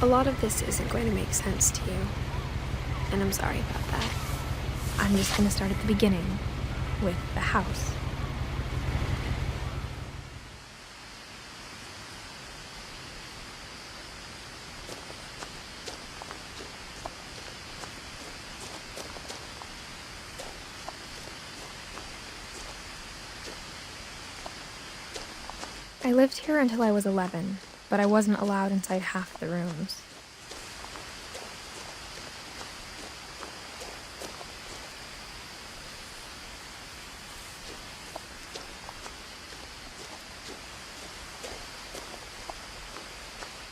A lot of this isn't going to make sense to you, and I'm sorry about that. I'm just gonna start at the beginning, with the house. I lived here until I was 11, but I wasn't allowed inside half the rooms.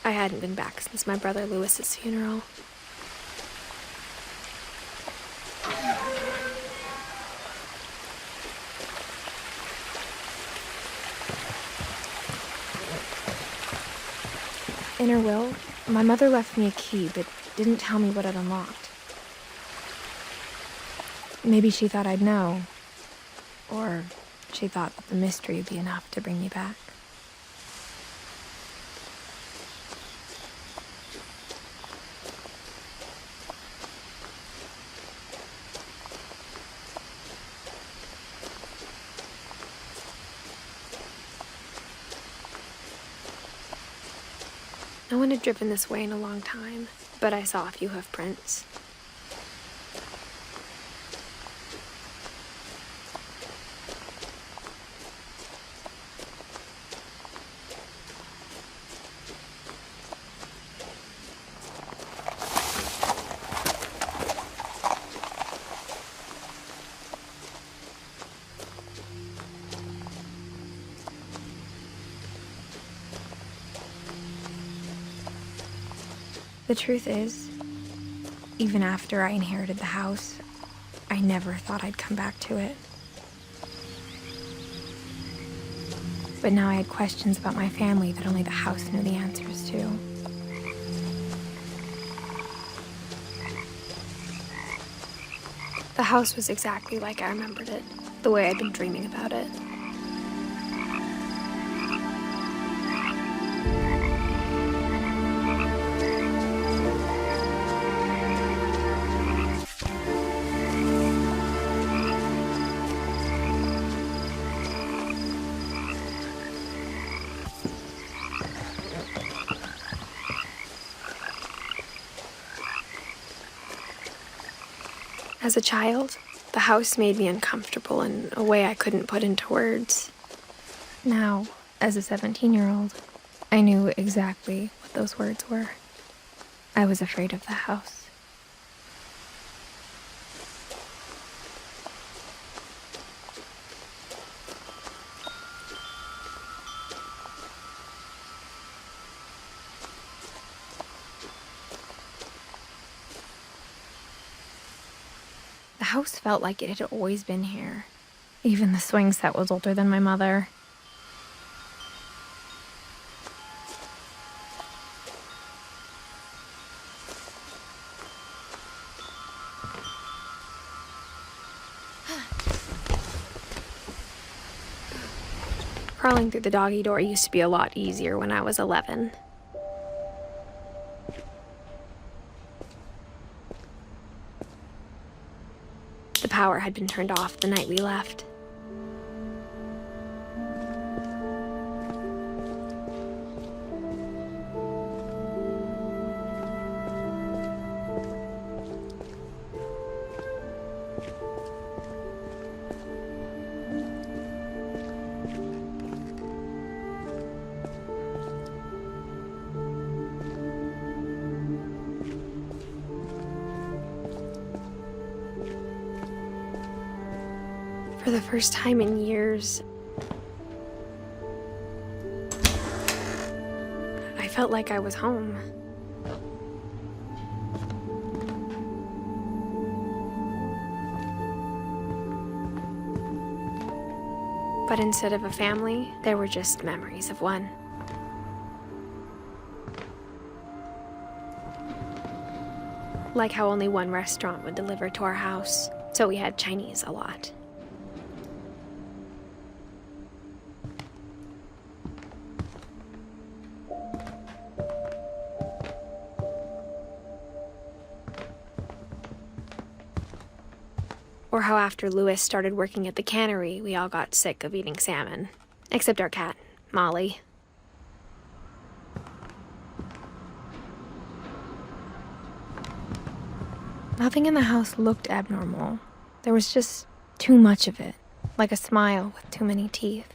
I hadn't been back since my brother Lewis's funeral. In her will, my mother left me a key, but didn't tell me what it unlocked. Maybe she thought I'd know, or she thought that the mystery would be enough to bring me back. No one had driven this way in a long time, but I saw a few hoof prints. The truth is, even after I inherited the house, I never thought I'd come back to it. But now I had questions about my family that only the house knew the answers to. The house was exactly like I remembered it, the way I'd been dreaming about it. As a child, the house made me uncomfortable in a way I couldn't put into words. Now, as a 17-year-old, I knew exactly what those words were. I was afraid of the house. The house felt like it had always been here. Even the swing set was older than my mother. Crawling through the doggy door used to be a lot easier when I was 11. The power had been turned off the night we left. For the first time in years, I felt like I was home. But instead of a family, there were just memories of one. Like how only one restaurant would deliver to our house, so we had Chinese a lot. Or how after Lewis started working at the cannery, we all got sick of eating salmon. Except our cat, Molly. Nothing in the house looked abnormal. There was just too much of it, like a smile with too many teeth.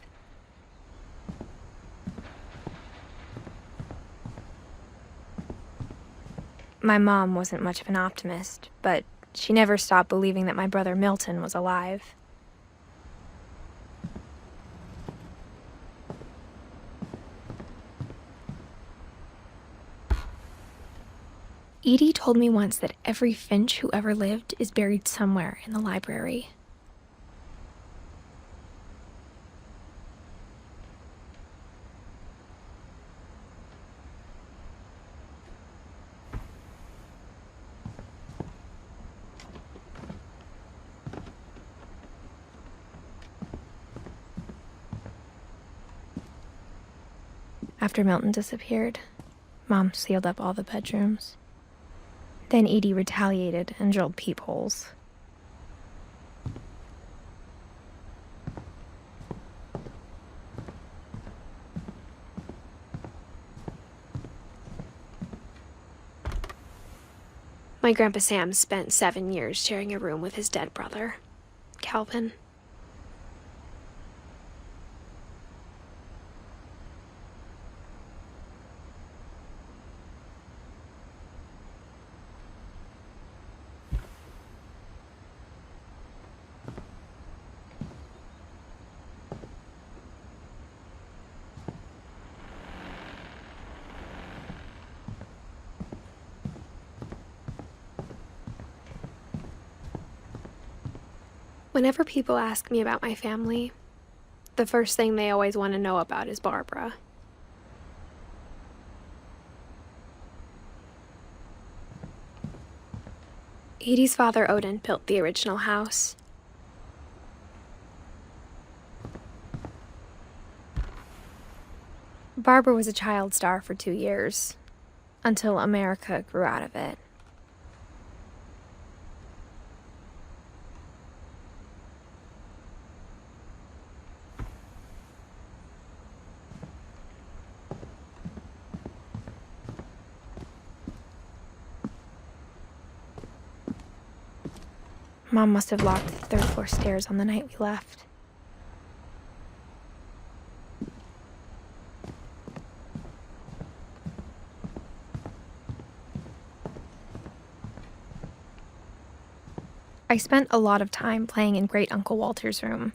My mom wasn't much of an optimist, but she never stopped believing that my brother Milton was alive. Edie told me once that every Finch who ever lived is buried somewhere in the library. After Milton disappeared, Mom sealed up all the bedrooms. Then Edie retaliated and drilled peepholes. My Grandpa Sam spent 7 years sharing a room with his dead brother, Calvin. Whenever people ask me about my family, the first thing they always want to know about is Barbara. Edie's father, Odin, built the original house. Barbara was a child star for 2 years, until America grew out of it. Mom must have locked the third-floor stairs on the night we left. I spent a lot of time playing in Great Uncle Walter's room.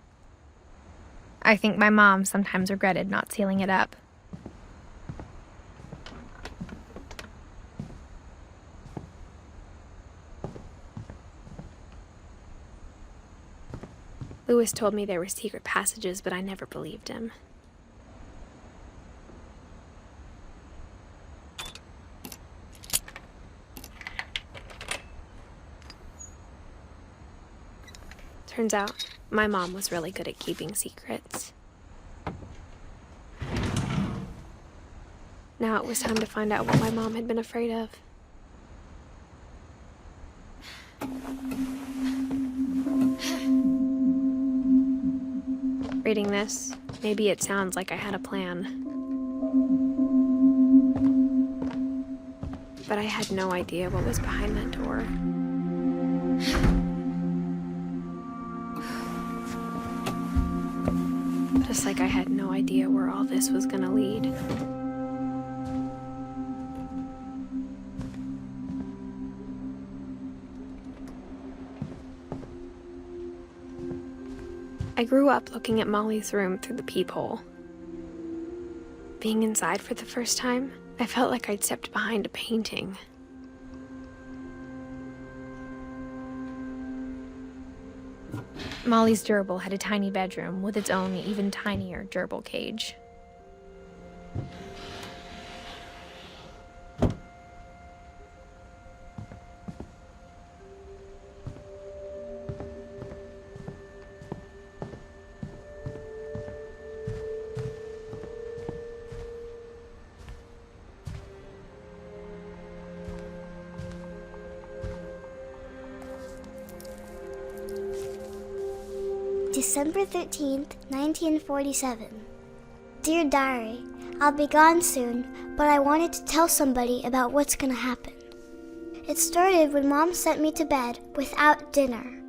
I think my mom sometimes regretted not sealing it up. Lewis told me there were secret passages, but I never believed him. Turns out, my mom was really good at keeping secrets. Now it was time to find out what my mom had been afraid of. Reading this, maybe it sounds like I had a plan. But I had no idea what was behind that door. Just like I had no idea where all this was gonna lead. I grew up looking at Molly's room through the peephole. Being inside for the first time, I felt like I'd stepped behind a painting. Molly's gerbil had a tiny bedroom with its own even tinier gerbil cage. December 13th, 1947. Dear Diary, I'll be gone soon, but I wanted to tell somebody about what's gonna happen. It started when Mom sent me to bed without dinner.